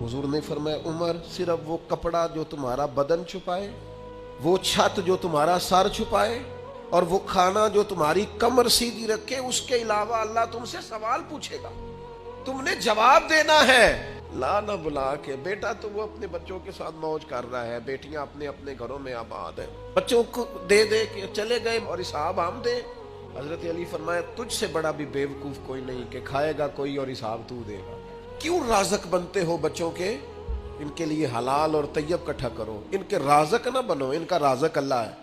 हुजूर ने फरमाया उमर, सिर्फ वो कपड़ा जो तुम्हारा बदन छुपाए, वो छत जो तुम्हारा सर छुपाए, और वो खाना जो तुम्हारी कमर सीधी रखे, उसके अलावा अल्लाह तुमसे सवाल पूछेगा, तुमने जवाब देना है। ला ना बुला के बेटा तो वो अपने बच्चों के साथ मौज कर रहा है, बेटियां अपने अपने घरों में आबाद है, बच्चों को दे दे के चले गए और हिसाब हम दे। हजरत अली फरमाया तुझसे बड़ा भी बेवकूफ कोई नहीं कि खाएगा कोई और हिसाब तू देगा। क्यों राज़क बनते हो बच्चों के? इनके लिए हलाल और तैयब इकट्ठा करो, इनके राज़क ना बनो, इनका राज़क अल्लाह है।